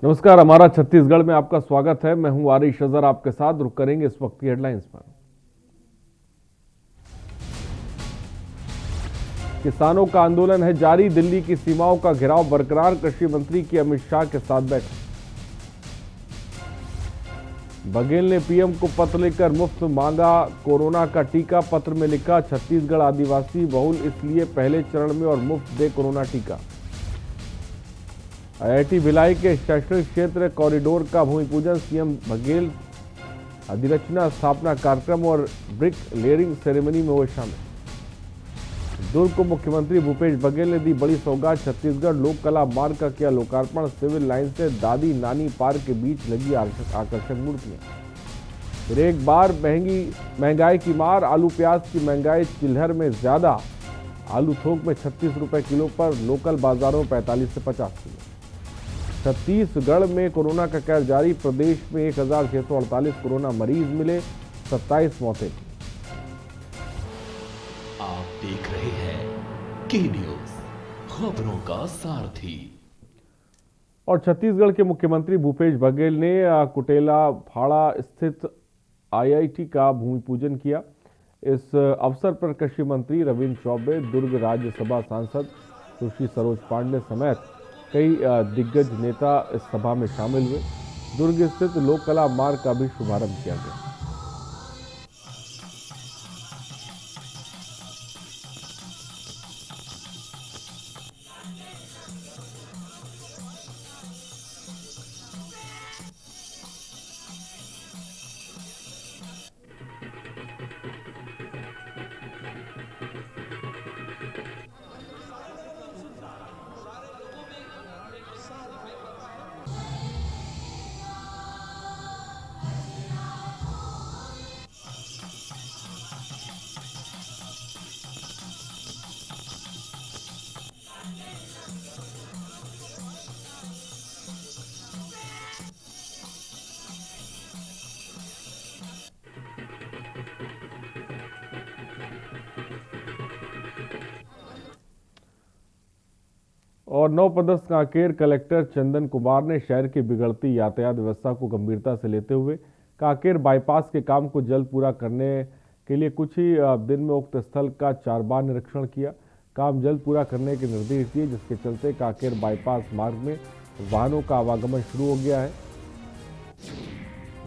नमस्कार, हमारा छत्तीसगढ़ में आपका स्वागत है। मैं हूं आरिश अजहर, आपके साथ रुक करेंगे इस वक्त की हेडलाइंस पर। किसानों का आंदोलन है जारी, दिल्ली की सीमाओं का घेराव बरकरार, कृषि मंत्री की अमित शाह के साथ बैठक। बघेल ने पीएम को पत्र लिखकर मुफ्त मांगा कोरोना का टीका, पत्र में लिखा छत्तीसगढ़ आदिवासी बहुल इसलिए पहले चरण में और मुफ्त दे कोरोना टीका। आईआईटी भिलाई के शैक्षणिक क्षेत्र कॉरिडोर का भूमि पूजन, सीएम बघेल अधिरचना स्थापना कार्यक्रम और ब्रिक लेयरिंग सेरेमनी में हुए शामिल। दुर्ग को मुख्यमंत्री भूपेश बघेल ने दी बड़ी सौगात, छत्तीसगढ़ लोक कला मार्ग का किया लोकार्पण, सिविल लाइन से दादी नानी पार्क के बीच लगी आकर्षक मूर्तियां। फिर एक बार महंगाई की मार, आलू प्याज की महंगाई चिल्हर में ज्यादा, आलू थोक में 36 रुपए किलो पर, लोकल बाजारों में 45 से 50 किलो। छत्तीसगढ़ में कोरोना का कहर जारी, प्रदेश में 1648 कोरोना मरीज मिले, 27 मौतें। आप देख रहे हैं के न्यूज, खबरों का सारथी। और छत्तीसगढ़ के मुख्यमंत्री भूपेश बघेल ने कुटेला भाड़ा स्थित आईआईटी का भूमि पूजन किया। इस अवसर पर कृषि मंत्री रविंद्र चौबे, दुर्ग राज्यसभा सांसद सुश्री सरोज पांडे समेत कई दिग्गज नेता इस सभा में शामिल हुए। दुर्ग स्थित लोक कला मार्ग का भी शुभारंभ किया गया। और नवपदस्थ कांकेर कलेक्टर चंदन कुमार ने शहर की बिगड़ती यातायात व्यवस्था को गंभीरता से लेते हुए कांकेर बाईपास के काम को जल्द पूरा करने के लिए कुछ ही दिन में उक्त स्थल का 4 बार निरीक्षण किया। काम जल्द पूरा करने के निर्देश दिए, जिसके चलते कांकेर बाईपास मार्ग में वाहनों का आवागमन शुरू हो गया है।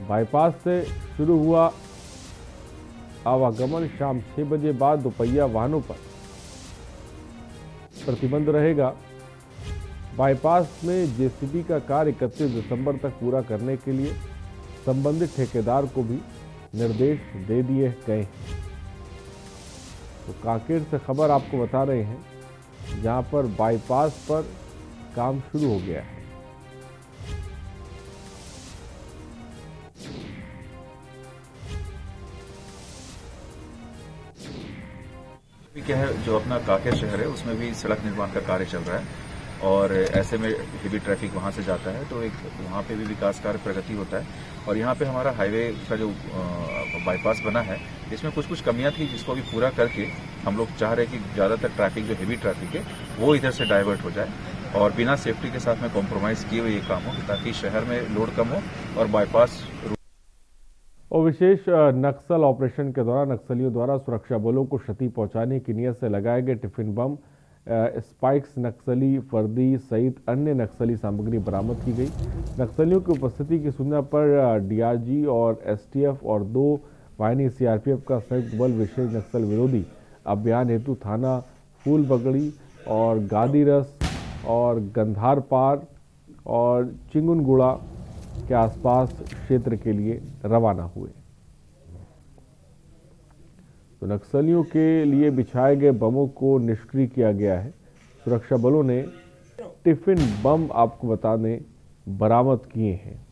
बाईपास से शुरू हुआ आवागमन शाम 6 बजे बाद दोपहिया वाहनों पर प्रतिबंध रहेगा। बाईपास में जेसीबी का कार्य 31 दिसंबर तक पूरा करने के लिए संबंधित ठेकेदार को भी निर्देश दे दिए गए हैं। तो कांकेर से खबर आपको बता रहे हैं, जहां पर बाईपास पर काम शुरू हो गया है। क्या है, जो अपना कांकेर शहर है उसमें भी सड़क निर्माण का कार्य चल रहा है और ऐसे में हेवी ट्रैफिक वहां से जाता है, तो एक वहां पे भी विकास कार्य प्रगति होता है। और यहाँ पे हमारा हाईवे का जो बाईपास बना है, इसमें कुछ कमियां थी, जिसको भी पूरा करके हम लोग चाह रहे हैं कि ज़्यादातर ट्रैफिक जो हेवी ट्रैफिक है वो इधर से डाइवर्ट हो जाए और बिना सेफ्टी के साथ में कॉम्प्रोमाइज़ किए हुए ये काम हो, ताकि शहर में लोड कम हो और बाईपास। और विशेष नक्सल ऑपरेशन के दौरान नक्सलियों द्वारा सुरक्षा बलों को क्षति पहुंचाने की नीयत से लगाए गए टिफिन बम, स्पाइक्स, नक्सली वर्दी सहित अन्य नक्सली सामग्री बरामद की गई। नक्सलियों की उपस्थिति की सूचना पर डीआरजी और एसटीएफ और 2 वाहिनी सीआरपीएफ का संयुक्त बल विशेष नक्सल विरोधी अभियान हेतु थाना फूलबगड़ी और गादीरस और गंधारपार और चिंगुनगुड़ा के आसपास क्षेत्र के लिए रवाना हुए। तो नक्सलियों के लिए बिछाए गए बमों को निष्क्रिय किया गया है। सुरक्षा बलों ने टिफिन बम आपको बता दें बरामद किए हैं।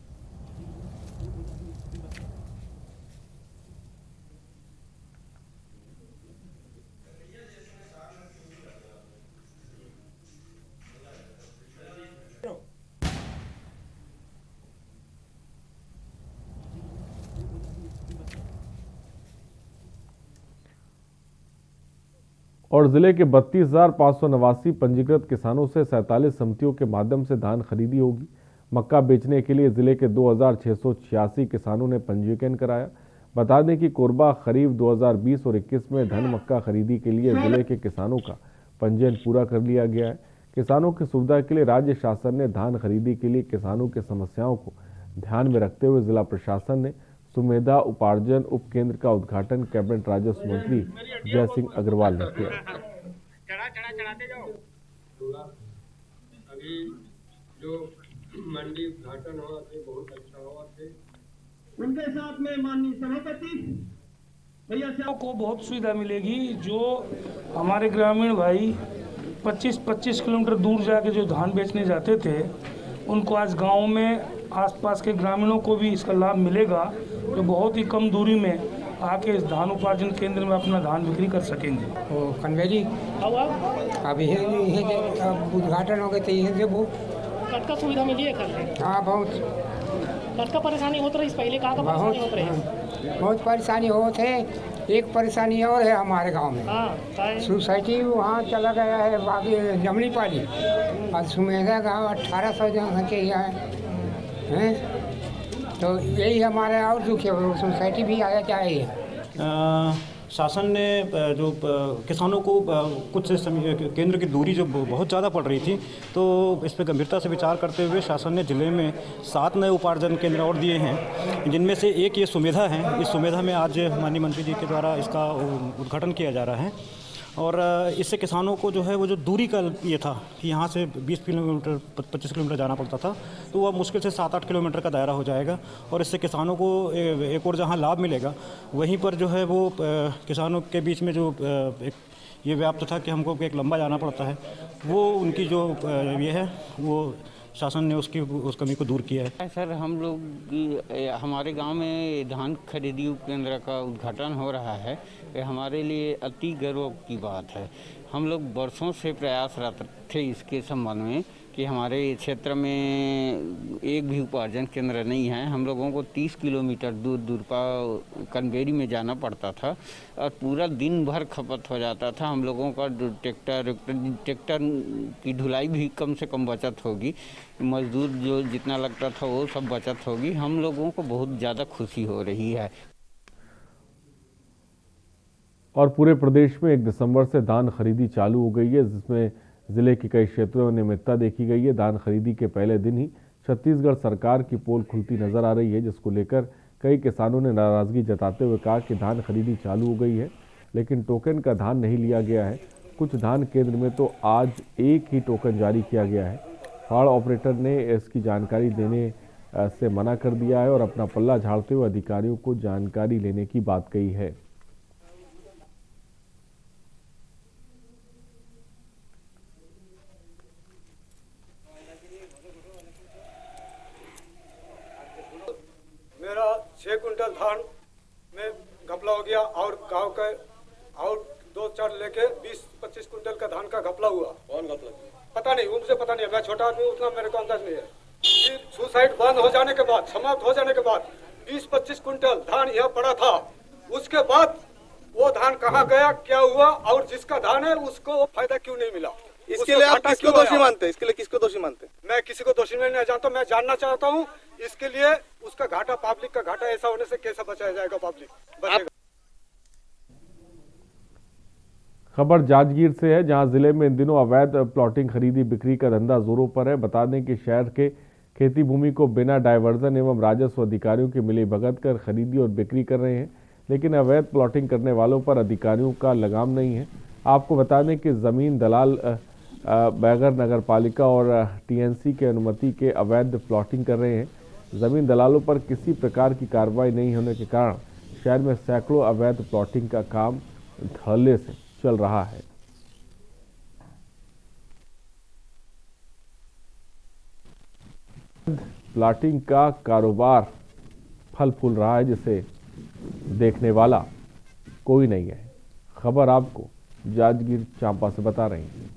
और जिले के 32,589 पंजीकृत किसानों से 47 समितियों के माध्यम से धान खरीदी होगी। मक्का बेचने के लिए जिले के 2686 किसानों ने पंजीकरण कराया। बता दें कि कोरबा खरीफ 2020 और 21 में धन मक्का खरीदी के लिए जिले के किसानों का पंजीयन पूरा कर लिया गया है। किसानों की सुविधा के लिए राज्य शासन ने धान खरीदी के लिए किसानों की समस्याओं को ध्यान में रखते हुए जिला प्रशासन ने सुमेधा उपार्जन उप केंद्र का उद्घाटन कैबिनेट राजस्व मंत्री जय सिंह अग्रवाल ने किया। अभी जो मंडी उद्घाटन हुआ थे बहुत अच्छा हुआ थे। उनके साथ में माननीय सभापति भैया को बहुत सुविधा मिलेगी। जो हमारे ग्रामीण भाई 25-25 किलोमीटर दूर जाके जो धान बेचने जाते थे, उनको आज गांव में आसपास के ग्रामीणों को भी इसका लाभ मिलेगा, जो बहुत ही कम दूरी में आके इस धान उपार्जन केंद्र में अपना धान बिक्री कर सकेंगे। ओ कन्वेरी अब ये उद्घाटन हो गए थे, ये वो कटका सुविधा मिली है कल। हाँ बहुत कटका परेशानी होत रही पहले, का परेशानी होत रही? बहुत परेशानी होते है। एक परेशानी और है हमारे गांव में, सोसाइटी वहाँ चला गया है बाकी जमनी पाली और सुमेधा गाँव 1800 जनसंख्या है, तो यही हमारे और दुख है, सोसाइटी भी आया चाहिए। शासन ने जो किसानों को कुछ केंद्र की दूरी जो बहुत ज़्यादा पड़ रही थी, तो इस पर गंभीरता से विचार करते हुए शासन ने ज़िले में 7 नए उपार्जन केंद्र और दिए हैं, जिनमें से एक ये सुमेधा है। इस सुमेधा में आज माननीय मंत्री जी के द्वारा इसका उद्घाटन किया जा रहा है और इससे किसानों को जो है वो जो दूरी का ये था कि यहाँ से 20 किलोमीटर 25 किलोमीटर जाना पड़ता था, तो वह मुश्किल से 7-8 किलोमीटर का दायरा हो जाएगा और इससे किसानों को एक और जहाँ लाभ मिलेगा, वहीं पर जो है वो किसानों के बीच में जो एक ये व्याप्त था कि हमको एक लंबा जाना पड़ता है, वो उनकी जो ये है वो शासन ने उस कमी को दूर किया है। सर, हम लोग हमारे गांव में धान खरीदी केंद्र का उद्घाटन हो रहा है। ये हमारे लिए अति गर्व की बात है। हम लोग वर्षों से प्रयासरत थे इसके संबंध में कि हमारे क्षेत्र में एक भी उपार्जन केंद्र नहीं है। हम लोगों को 30 किलोमीटर दूर पर कनवेरी में जाना पड़ता था और पूरा दिन भर खपत हो जाता था। हम लोगों का ट्रैक्टर की ढुलाई भी कम से कम बचत होगी, मजदूर जो जितना लगता था वो सब बचत होगी। हम लोगों को बहुत ज़्यादा खुशी हो रही है। और पूरे प्रदेश में 1 दिसंबर से धान खरीदी चालू हो गई है, जिसमें जिले के कई क्षेत्रों में नियमितता देखी गई है। धान खरीदी के पहले दिन ही छत्तीसगढ़ सरकार की पोल खुलती नजर आ रही है, जिसको लेकर कई किसानों ने नाराजगी जताते हुए कहा कि धान खरीदी चालू हो गई है, लेकिन टोकन का धान नहीं लिया गया है। कुछ धान केंद्र में तो आज एक ही टोकन जारी किया गया है। फाड़ ऑपरेटर ने इसकी जानकारी देने से मना कर दिया है और अपना पल्ला झाड़ते हुए अधिकारियों को जानकारी लेने की बात कही है। मेरा 6 कुंटल धान में घपला हो गया और गांव के और 2-4 लेके 20-25 कुंटल का धान का घपला हुआ। कौन घपला? पता नहीं, उनसे पता नहीं, मैं छोटा आदमी, उतना मेरे को अंदाज नहीं है। फिर सुसाइड बंद हो जाने के बाद, समाप्त हो जाने के बाद 20-25 कुंटल धान यहाँ पड़ा था। उसके बाद वो धान कहाँ गया, क्या हुआ, और जिसका धान है उसको फायदा क्यों नहीं मिला? इसके लिए आप किसको दोषी मानते हैं? इसके लिए किसको दोषी मानते हैं? मैं किसी को दोषी नहीं जानता, मैं जानना चाहता हूँ इसके लिए उसका घाटा, पब्लिक का घाटा ऐसा होने से कैसे बचाया जाएगा, पब्लिक बचेगा। खबर जांजगीर से है, जहां जिले में इन दिनों अवैध प्लॉटिंग खरीदी बिक्री का धंधा जोरों पर है। बता दें कि शहर के खेती भूमि को बिना डायवर्जन एवं राजस्व अधिकारियों की मिलीभगत कर खरीदी और बिक्री कर रहे हैं, लेकिन अवैध प्लॉटिंग करने वालों पर अधिकारियों का लगाम नहीं है। आपको बता दें कि जमीन दलाल बैगर नगर पालिका और टीएनसी के अनुमति के अवैध प्लॉटिंग कर रहे हैं। जमीन दलालों पर किसी प्रकार की कार्रवाई नहीं होने के कारण शहर में सैकड़ों अवैध प्लॉटिंग का काम धड़ल्ले से चल रहा है। प्लॉटिंग का कारोबार फल फूल रहा है, जिसे देखने वाला कोई नहीं है। खबर आपको जांजगीर चांपा से बता रही हैं।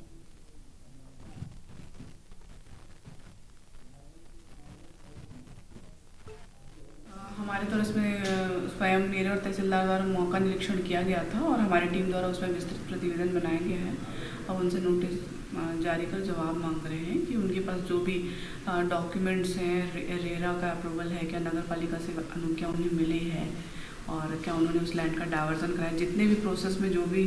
हमारे तो इसमें स्वयं मेरे और तहसीलदार द्वारा मौका निरीक्षण किया गया था और हमारी टीम द्वारा उसमें विस्तृत प्रतिवेदन बनाया गया है। अब उनसे नोटिस जारी कर जवाब मांग रहे हैं कि उनके पास जो भी डॉक्यूमेंट्स हैं, रेरा का अप्रूवल है क्या, नगर पालिका से क्या उन्हें मिले हैं और क्या उन्होंने उस लैंड का डायवर्जन कराया, जितने भी प्रोसेस में जो भी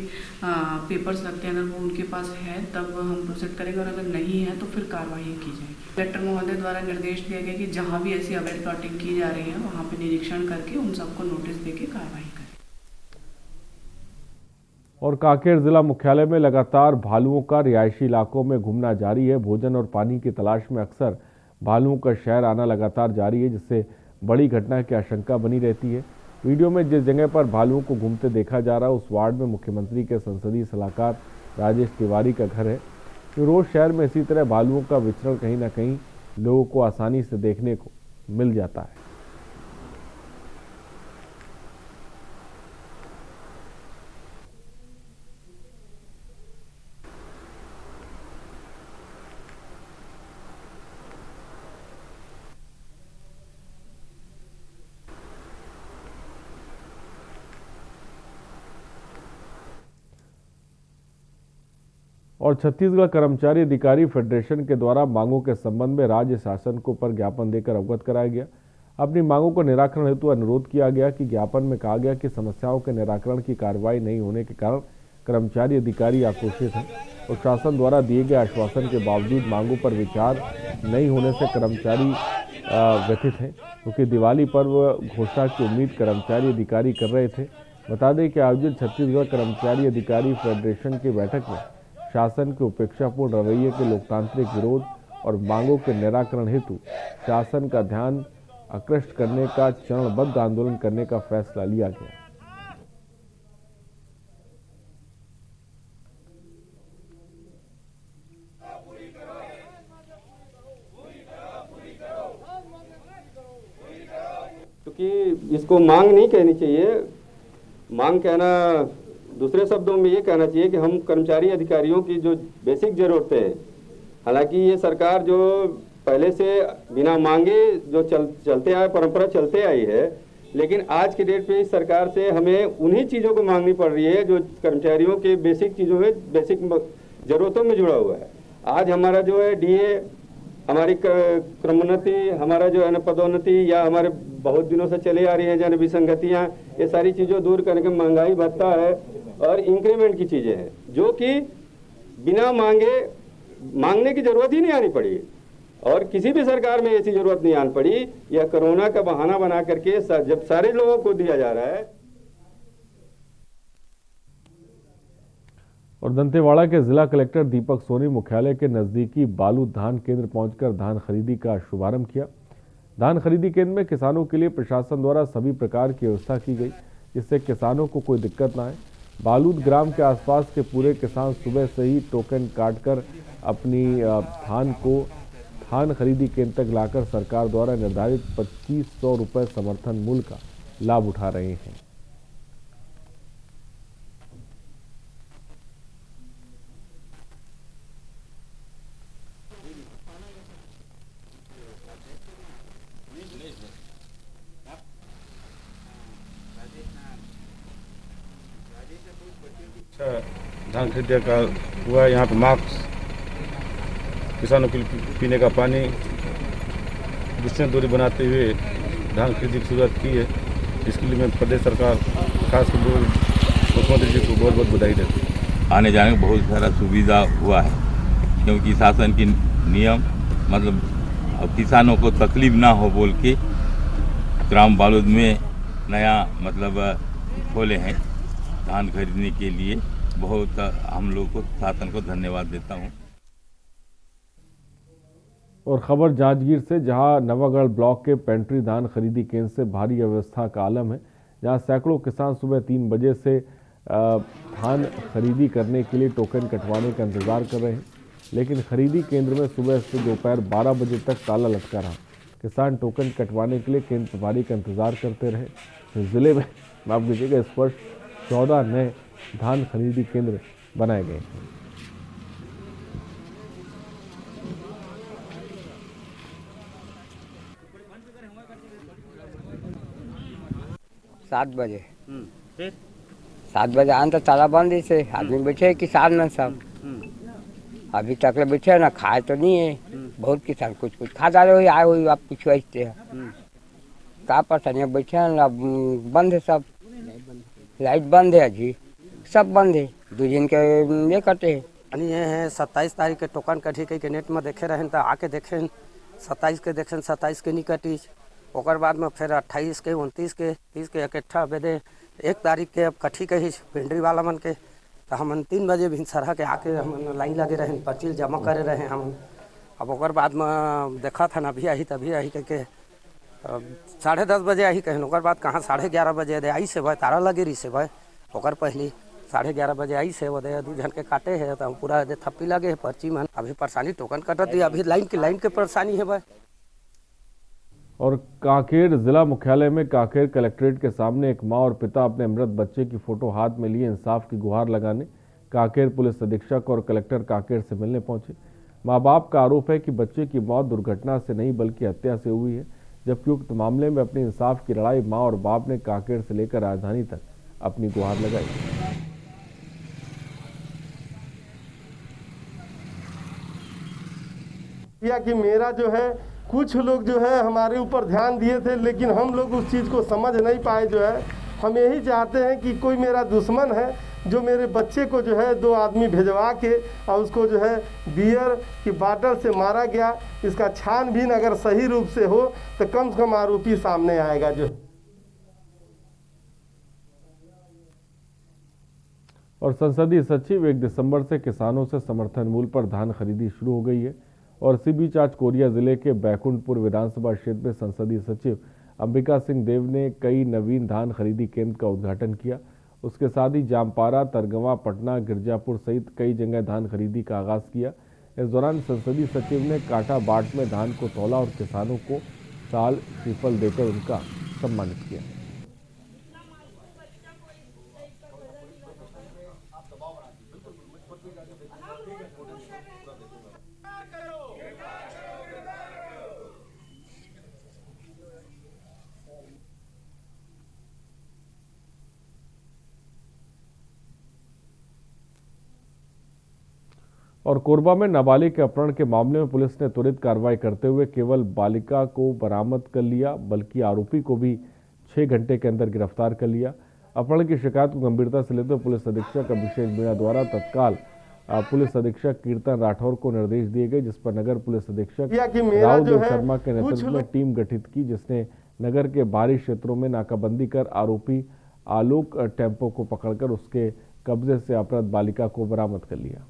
पेपर्स लगते हैं अगर वो उनके पास है तब हम प्रोसीड करेंगे और अगर नहीं है तो फिर कार्रवाई की जाएगी। कलेक्टर महोदय द्वारा निर्देश दिया गया कि जहाँ भी ऐसी अवैध प्लॉटिंग की जा रही है वहाँ पे निरीक्षण करके उन सबको नोटिस देके कार्रवाई करें। और कांकेर जिला मुख्यालय में लगातार भालुओं का रिहायशी इलाकों में घूमना जारी है। भोजन और पानी की तलाश में अक्सर भालुओं का शहर आना लगातार जारी है, जिससे बड़ी घटना की आशंका बनी रहती है। वीडियो में जिस जगह पर भालुओं को घूमते देखा जा रहा है उस वार्ड में मुख्यमंत्री के संसदीय सलाहकार राजेश तिवारी का घर है। रोज शहर में इसी तरह भालुओं का विचरण कहीं ना कहीं लोगों को आसानी से देखने को मिल जाता है। और छत्तीसगढ़ कर्मचारी अधिकारी फेडरेशन के द्वारा मांगों के संबंध में राज्य शासन को पर ज्ञापन देकर अवगत कराया गया। अपनी मांगों को निराकरण हेतु अनुरोध किया गया कि ज्ञापन में कहा गया कि समस्याओं के निराकरण की कार्रवाई नहीं होने के कारण कर्मचारी अधिकारी आक्रोशित हैं और शासन द्वारा दिए गए आश्वासन के बावजूद मांगों पर विचार नहीं होने से कर्मचारी व्यथित हैं, क्योंकि दिवाली पर्व घोषणा की उम्मीद कर्मचारी अधिकारी कर रहे थे। बता दें कि आयोजित छत्तीसगढ़ कर्मचारी अधिकारी फेडरेशन की बैठक में शासन के उपेक्षापूर्ण रवैये के लोकतांत्रिक विरोध और मांगों के निराकरण हेतु शासन का ध्यान आकृष्ट करने का चरणबद्ध आंदोलन करने का फैसला लिया गया। क्योंकि इसको मांग नहीं कहनी चाहिए, मांग कहना दूसरे शब्दों में ये कहना चाहिए कि हम कर्मचारी अधिकारियों की जो बेसिक ज़रूरतें हैं, हालांकि ये सरकार जो पहले से बिना मांगे जो चलते आए परंपरा चलते आई है, लेकिन आज की डेट पे इस सरकार से हमें उन्हीं चीज़ों को मांगनी पड़ रही है जो कर्मचारियों के बेसिक चीज़ों में, बेसिक ज़रूरतों में जुड़ा हुआ है। आज हमारा जो है डीए, हमारी क्रमोन्नति, हमारा जो है ना पदोन्नति या हमारे बहुत दिनों से चले आ रही है जन विसंगतियाँ, ये सारी चीज़ों दूर करके महंगाई भत्ता है और इंक्रीमेंट की चीज़ें हैं जो कि बिना मांगने की जरूरत ही नहीं आनी पड़ी और किसी भी सरकार में ऐसी जरूरत नहीं आनी पड़ी। यह कोरोना का बहाना बना करके जब सारे लोगों को दिया जा रहा है। और दंतेवाड़ा के जिला कलेक्टर दीपक सोनी मुख्यालय के नजदीकी बालू धान केंद्र पहुंचकर धान खरीदी का शुभारंभ किया। धान खरीदी केंद्र में किसानों के लिए प्रशासन द्वारा सभी प्रकार की व्यवस्था की गई, जिससे किसानों को कोई दिक्कत ना आए। बालूद ग्राम के आसपास के पूरे किसान सुबह से ही टोकन काटकर अपनी धान खरीदी केंद्र तक लाकर सरकार द्वारा निर्धारित 2500 रुपये समर्थन मूल्य का लाभ उठा रहे हैं। धान खरीदने का हुआ, यहाँ पे मास्क, किसानों के पीने का पानी, डिस्टेंस दूरी बनाते हुए धान खरीदी की शुरुआत की है। इसके लिए मैं प्रदेश सरकार खासकर मुख्यमंत्री जी को बहुत बहुत बधाई देता हूँ। आने जाने में बहुत सारा सुविधा हुआ है, क्योंकि शासन की नियम मतलब अब किसानों को तकलीफ ना हो बोल के ग्राम बालूद में नया मतलब खोले हैं धान खरीदने के लिए। बहुत हम लोग को शासन को धन्यवाद देता हूँ। और खबर जांजगीर से, जहां नवागढ़ ब्लॉक के पेंट्री धान खरीदी केंद्र से भारी अव्यवस्था का आलम है, जहां सैकड़ों किसान सुबह 3 बजे से धान खरीदी करने के लिए टोकन कटवाने का इंतजार कर रहे हैं, लेकिन खरीदी केंद्र में सुबह से दोपहर 12 बजे तक ताला लटका रहा। किसान टोकन कटवाने के लिए केंद्र प्रभारी का इंतजार करते रहे। जिले में माफ कीजिएगा, इस वर्ष 14 नए धान खरीदी केंद्र बनाए गए हैं। 7 बजे 7 बजे आन तो ताला बंद से आदमी बैठे किसान में सब अभी तक ले बैठे ना खाए तो नहीं है बहुत किसान कुछ कुछ खा डाले हुई आए हुई आप कुछ वैसे है का पता नहीं बैठे हैं बंद है सब लाइट बंद है जी सब बंद है 2 दिन के ये कटे यानी ये है 27 तारीख के टोकन कटी के नेट में देखे रहे तो आके देखे 27 के देखे 27 के नहीं कटी ओकर बाद में फिर 28 के 29 के 30 के इकट्ठा बेदे 1 तारीख के अब कठी के ही भिंडरी वाला मन के तो हम 3 बजे भी सरह के आके हम लाइन लगे रहे पर्ची जमा करे रहे हम अब ओकर बाद में देखा था अभी आई तभी आई के 10:30 बजे आई कहें ओकर बाद कहाँ 11:30 बजे दे आई से भाई तारा लगे रही से भाई ओकर पहली 11:30 बजे आई से वो दे 2 जन के काटे है तो हम पूरा दे थप्पी लगे है पर्ची में अभी परेशानी टोकन कटत अभी लाइन के परेशानी है भाई। और कांकेर जिला मुख्यालय में कांकेर कलेक्ट्रेट के सामने एक मां और पिता अपने मृत बच्चे की फोटो हाथ में लिए इंसाफ की गुहार लगाने कांकेर पुलिस अधीक्षक और कलेक्टर कांकेर से मिलने पहुंचे। मां बाप का आरोप है कि बच्चे की मौत दुर्घटना से नहीं बल्कि हत्या से हुई है, जबकि उक्त मामले में अपने इंसाफ की लड़ाई मां और बाप ने कांकेर से लेकर राजधानी तक अपनी गुहार लगाई। कि मेरा जो है कुछ लोग जो है हमारे ऊपर ध्यान दिए थे लेकिन हम लोग उस चीज़ को समझ नहीं पाए। जो है हम यही चाहते हैं कि कोई मेरा दुश्मन है जो मेरे बच्चे को जो है 2 आदमी भिजवा के और उसको जो है बियर की बाटल से मारा गया, इसका छानबीन अगर सही रूप से हो तो कम से कम आरोपी सामने आएगा। जो और संसदीय सचिव 1 दिसंबर से किसानों से समर्थन मूल्य पर धान खरीदी शुरू हो गई है। और इसी बीच आज कोरिया जिले के बैकुंठपुर विधानसभा क्षेत्र में संसदीय सचिव अंबिका सिंह देव ने कई नवीन धान खरीदी केंद्र का उद्घाटन किया। उसके साथ ही जामपारा, तरगवा, पटना, गिरजापुर सहित कई जगह धान खरीदी का आगाज किया। इस दौरान संसदीय सचिव ने कांटा बाट में धान को तौला और किसानों को साल श्रीफल देकर उनका सम्मानित किया। और कोरबा में नाबालिग के अपहरण के मामले में पुलिस ने त्वरित कार्रवाई करते हुए केवल बालिका को बरामद कर लिया बल्कि आरोपी को भी 6 घंटे के अंदर गिरफ्तार कर लिया। अपहरण की शिकायत को गंभीरता से लेते हुए पुलिस अधीक्षक अभिषेक मीणा द्वारा तत्काल पुलिस अधीक्षक कीर्तन राठौर को निर्देश दिए गए, जिस पर नगर पुलिस अधीक्षक राहुल शर्मा के नेतृत्व में टीम गठित की, जिसने नगर के बाहरी क्षेत्रों में नाकाबंदी कर आरोपी आलोक टेम्पो को पकड़कर उसके कब्जे से अपहृत बालिका को बरामद कर लिया।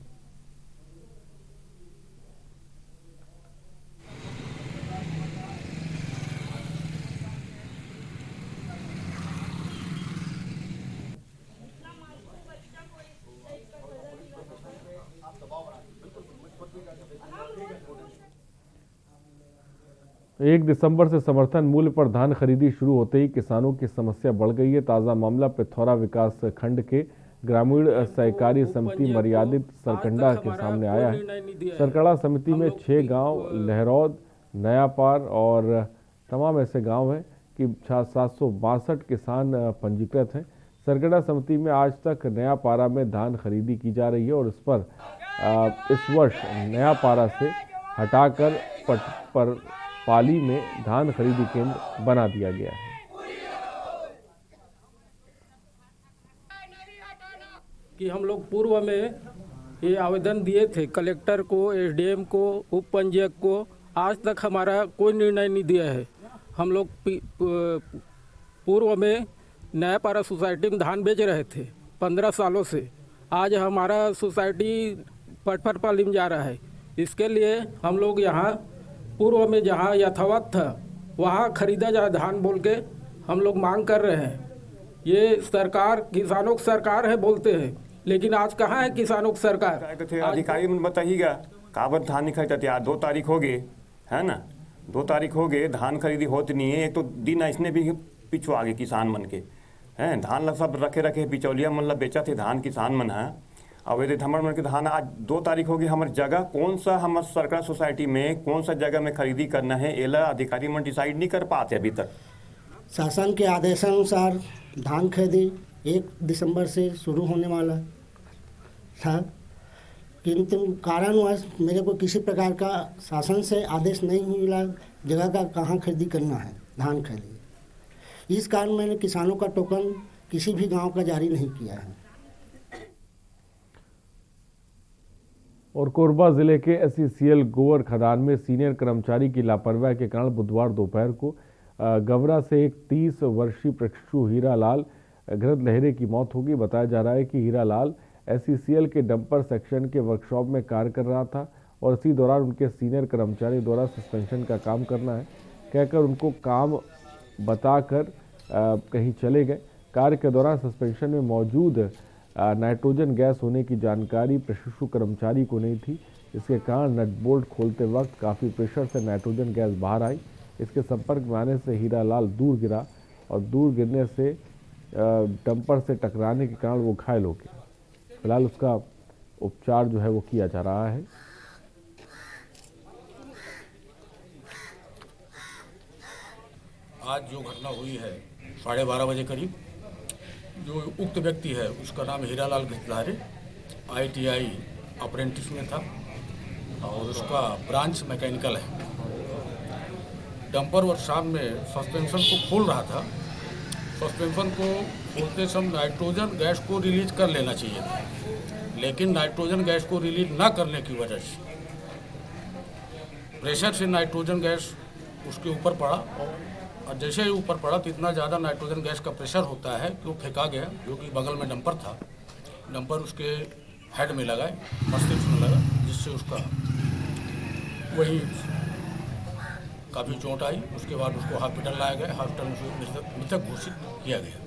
एक दिसंबर से समर्थन मूल्य पर धान खरीदी शुरू होते ही किसानों की समस्या बढ़ गई है। ताज़ा मामला पिथौरा विकास खंड के ग्रामीण सहकारी समिति मर्यादित सरकंडा के सामने आया है। सरकंडा समिति में 6 गांव लहरौद, नयापार और तमाम ऐसे गांव हैं कि 762 किसान पंजीकृत हैं। सरकंडा समिति में आज तक नयापारा में धान खरीदी की जा रही है और इस पर इस वर्ष नयापारा से हटाकर पर पाली में धान खरीदी केंद्र बना दिया गया है। कि हम लोग पूर्व में ये आवेदन दिए थे कलेक्टर को, एसडीएम को, उप पंजीयक को, आज तक हमारा कोई निर्णय नहीं दिया है। हम लोग पूर्व में नयापारा सोसाइटी में धान बेच रहे थे 15 सालों से। आज हमारा सोसाइटी पटपट पाली में जा रहा है। इसके लिए हम लोग यहाँ पूर्व में जहाँ यथावत था वहाँ खरीदा जाए धान बोल के हम लोग मांग कर रहे हैं। ये सरकार किसानों की सरकार है बोलते हैं, लेकिन आज कहाँ है किसानों की सरकार? अधिकारी बताइएगा काबत धान नहीं खरीदते। 2 तारीख हो गए है ना, 2 तारीख हो गए, धान खरीदी होती नहीं है। एक तो दिन इसने भी पिछवा गए किसान मन के हैं। धान लग सब रखे बिचौलिया मन ला बेचा थे धान किसान मन है। अब यदि हमर मन के धान आज 2 तारीख हो गई, हमार जगह कौन सा हमार सरकार सोसाइटी में कौन सा जगह में खरीदी करना है एला अधिकारी मन डिसाइड नहीं कर पाते अभी तक। शासन के आदेशानुसार धान खरीदी 1 दिसंबर से शुरू होने वाला था, किंतु कारणवश मेरे को किसी प्रकार का शासन से आदेश नहीं मिला जगह का कहाँ खरीदी करना है धान खरीदी। इस कारण मैंने किसानों का टोकन किसी भी गांव का जारी नहीं किया है। और कोरबा जिले के SECL गोवर खदान में सीनियर कर्मचारी की लापरवाही के कारण बुधवार दोपहर को गवरा से एक 30 वर्षीय प्रशिक्षु हीरालाल घृत लहरे की मौत होगी। बताया जा रहा है कि हीरालाल SECL के डंपर सेक्शन के वर्कशॉप में कार्य कर रहा था और इसी दौरान उनके सीनियर कर्मचारी द्वारा सस्पेंशन का काम करना है कहकर उनको काम बताकर कहीं चले गए। कार्य के दौरान सस्पेंशन में मौजूद नाइट्रोजन गैस होने की जानकारी प्रशिक्षु कर्मचारी को नहीं थी। इसके कारण नट बोल्ट खोलते वक्त काफ़ी प्रेशर से नाइट्रोजन गैस बाहर आई। इसके संपर्क में आने से हीरालाल दूर गिरा और दूर गिरने से डंपर से टकराने के कारण वो घायल हो गया। फिलहाल उसका उपचार जो है वो किया जा रहा है। आज जो घटना हुई है 12:30 बजे करीब, जो उक्त व्यक्ति है उसका नाम हीरालाल घृतलहरे ITI अप्रेंटिस में था और उसका ब्रांच मैकेनिकल है। डंपर वर्कशॉप में सस्पेंशन को खोल रहा था। सस्पेंशन को खोलते समय नाइट्रोजन गैस को रिलीज कर लेना चाहिए था, लेकिन नाइट्रोजन गैस को रिलीज ना करने की वजह से प्रेशर से नाइट्रोजन गैस उसके ऊपर पड़ा और जैसे ही ऊपर पड़ा तो इतना ज़्यादा नाइट्रोजन गैस का प्रेशर होता है कि वो फेंका गया, जो कि बगल में डंपर था। डंपर उसके हेड में लगा, मस्तिष्क में लगा, जिससे उसका वही काफ़ी चोट आई। उसके बाद उसको हॉस्पिटल लाया गया। हॉस्पिटल में उसको मृतक घोषित किया गया।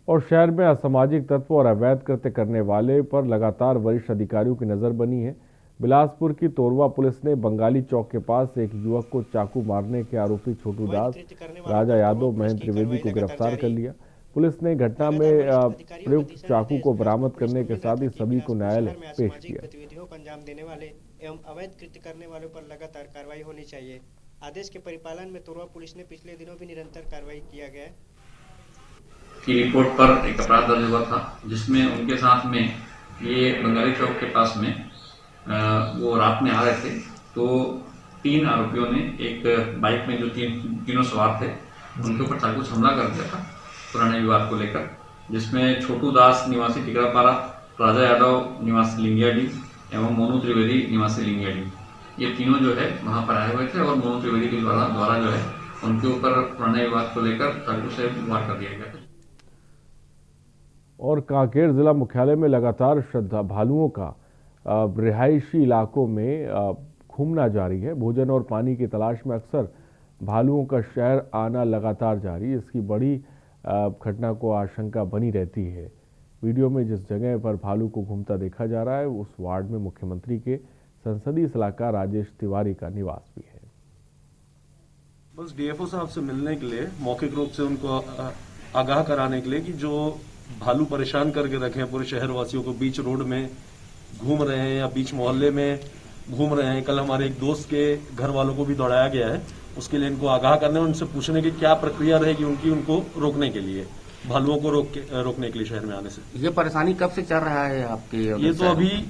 और शहर में असामाजिक तत्व और अवैध कृत्य करने वाले पर लगातार वरिष्ठ अधिकारियों की नजर बनी है। बिलासपुर की तोरवा पुलिस ने बंगाली चौक के पास एक युवक को चाकू मारने के आरोपी छोटू दास, राजा यादव, महेंद्र त्रिवेदी को गिरफ्तार कर लिया। पुलिस ने घटना में प्रयुक्त चाकू को बरामद करने के साथ ही सभी को न्यायालय पेश किया। गतिविधियों को अंजाम देने वाले एवं अवैध कृत्य करने वालों पर लगातार कार्रवाई होनी चाहिए। आदेश के परिपालन में तोरवा पुलिस ने पिछले दिनों भी निरंतर कार्रवाई किया गया की रिपोर्ट पर एक अपराध दर्ज हुआ था, जिसमें उनके साथ में ये बंगाली चौक के पास में वो रात में आ रहे थे, तो 3 आरोपियों ने एक बाइक में जो तीनों सवार थे उनके ऊपर चाकू से हमला कर दिया था पुराने विवाद को लेकर, जिसमें छोटू दास निवासी टिकरापारा, राजा यादव निवासी लिंगियाडी एवं मोनू त्रिवेदी निवासी लिंगियाडी, ये तीनों जो है वहां पर आए हुए थे और मोनू त्रिवेदी के द्वारा जो है उनके ऊपर पुराने विवाद को लेकर चाकू से वार कर दिया गया था। और कांकेर जिला मुख्यालय में लगातार श्रद्धालुओं का रिहायशी इलाकों में घूमना जारी है। भोजन और पानी की तलाश में अक्सर भालुओं का शहर आना लगातार जारी। इसकी बड़ी घटना को आशंका बनी रहती है। वीडियो में जिस जगह पर भालू को घूमता देखा जा रहा है उस वार्ड में मुख्यमंत्री के संसदीय सलाहकार राजेश तिवारी का निवास भी है। बस DFO साहब से मिलने के लिए, मौखिक रूप से उनको आगाह कराने के लिए कि जो भालू परेशान करके रखे हैं पूरे शहरवासियों को, बीच रोड में घूम रहे हैं या बीच मोहल्ले में घूम रहे हैं। कल हमारे एक दोस्त के घर वालों को भी दौड़ाया गया है। उसके लिए इनको आगाह करने, उनसे पूछने की क्या प्रक्रिया रहेगी उनकी, उनको रोकने के लिए, भालुओं को रोकने के लिए शहर में आने से। ये परेशानी कब से चल रहा है आपकी? ये तो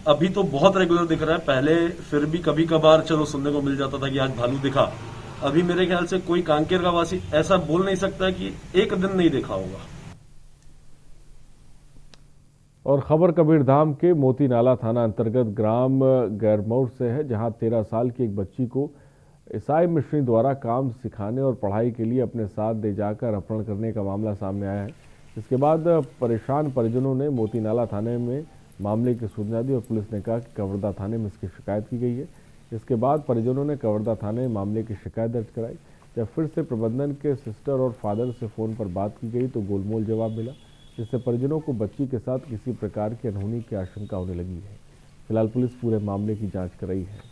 अभी तो बहुत रेगुलर दिख रहा है। पहले फिर भी कभी कभार चलो सुनने को मिल जाता था कि आज भालू दिखा। अभी मेरे ख्याल से कोई कांकेर का वासी ऐसा बोल नहीं सकता कि एक दिन नहीं देखा होगा। और खबर कबीरधाम के मोती नाला थाना अंतर्गत ग्राम गैरमौर से है, जहां 13 साल की एक बच्ची को ईसाई मिशनरी द्वारा काम सिखाने और पढ़ाई के लिए अपने साथ ले जाकर अपहरण करने का मामला सामने आया है। इसके बाद परेशान परिजनों ने मोती नाला थाने में मामले की सूचना दी और पुलिस ने कहा कि कवर्धा थाने में इसकी शिकायत की गई है। इसके बाद परिजनों ने कवर्धा थाने में मामले की शिकायत दर्ज कराई। जब फिर से प्रबंधन के सिस्टर और फादर से फ़ोन पर बात की गई तो गोलमोल जवाब मिला, जिससे परिजनों को बच्ची के साथ किसी प्रकार की अनहोनी की आशंका होने लगी है। फिलहाल पुलिस पूरे मामले की जांच कर रही है।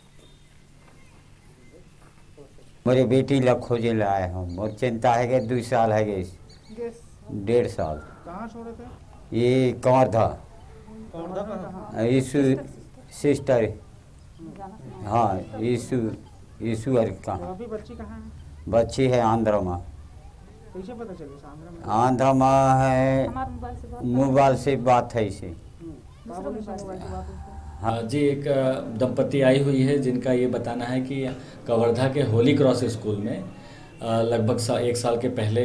मेरी बेटी लग खोजे लाए हम, बहुत चिंता है कि 2 साल है गए, 1.5 साल। कहाँ छोड़े थे? ये कवर्धा। यीशु सिस्टर, हाँ यीशु का। अभी बच्ची कहाँ है? बच्ची है आंध्र में। कैसे पता चले आंध्र में? आंध्र में है, मोबाइल से बात है इसे। हाँ जी, एक दंपति आई हुई है जिनका ये बताना है कि कवर्धा के होली क्रॉस स्कूल में लगभग 1 साल के पहले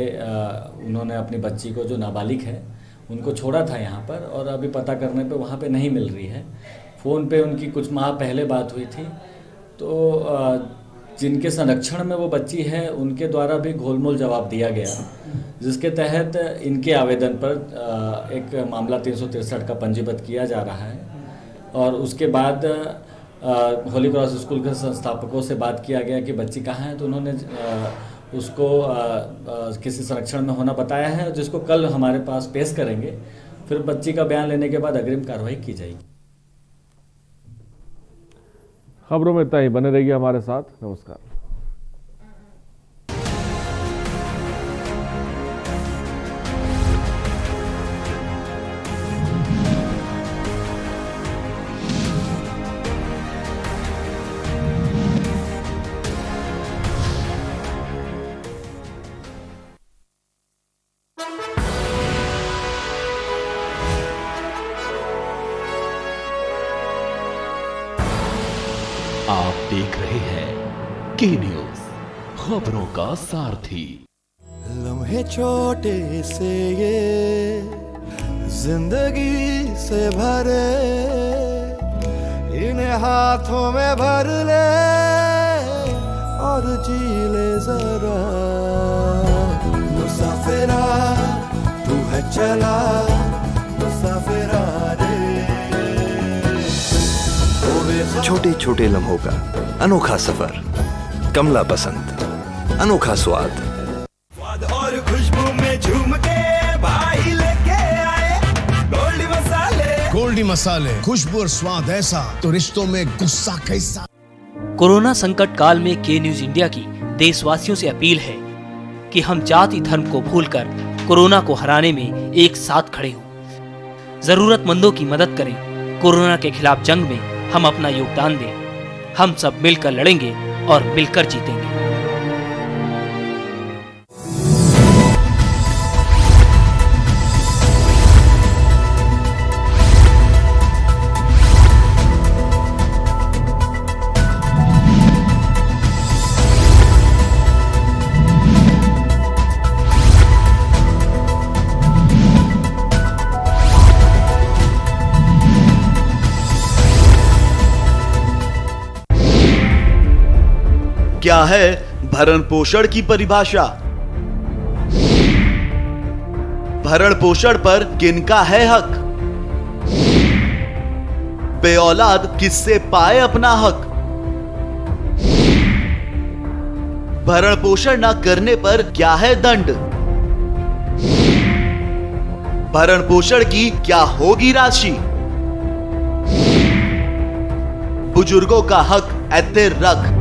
उन्होंने अपनी बच्ची को, जो नाबालिग है, उनको छोड़ा था यहाँ पर, और अभी पता करने पे वहाँ पे नहीं मिल रही है। फ़ोन पे उनकी कुछ माह पहले बात हुई थी, तो जिनके संरक्षण में वो बच्ची है उनके द्वारा भी गोलमोल जवाब दिया गया, जिसके तहत इनके आवेदन पर एक मामला 363 का पंजीबद्ध किया जा रहा है। और उसके बाद होली क्रॉस स्कूल के संस्थापकों से बात किया गया कि बच्ची कहाँ है, तो उन्होंने उसको किसी संरक्षण में होना बताया है, जिसको कल हमारे पास पेश करेंगे। फिर बच्ची का बयान लेने के बाद अग्रिम कार्रवाई की जाएगी। खबरों में इतना ही, बने रहिए हमारे साथ। नमस्कार। आप देख रहे हैं के न्यूज, खबरों का सारथी। लम्हे छोटे से ये जिंदगी से भरे, इन्हें हाथों में भर ले और जी ले जरा। मुसाफिरा तू है चला, मुसाफिरा छोटे छोटे लम्हों का अनोखा सफर, कमला पसंद, अनोखा स्वाद और खुशबू में झूम के भाई लेके आए गोल्डी मसाले। गोल्डी मसाले, खुशबू और स्वाद ऐसा तो रिश्तों में गुस्सा कैसा। कोरोना संकट काल में के न्यूज इंडिया की देशवासियों से अपील है कि हम जाति धर्म को भूलकर कोरोना को हराने में एक साथ खड़े हों। जरूरतमंदों की मदद करें। कोरोना के खिलाफ जंग में हम अपना योगदान दें। हम सब मिलकर लड़ेंगे और मिलकर जीतेंगे। क्या है भरण पोषण की परिभाषा? भरण पोषण पर किनका है हक? बेऔलाद किससे पाए अपना हक? भरण पोषण न करने पर क्या है दंड? भरण पोषण की क्या होगी राशि? बुजुर्गों का हक ऐतिर रख।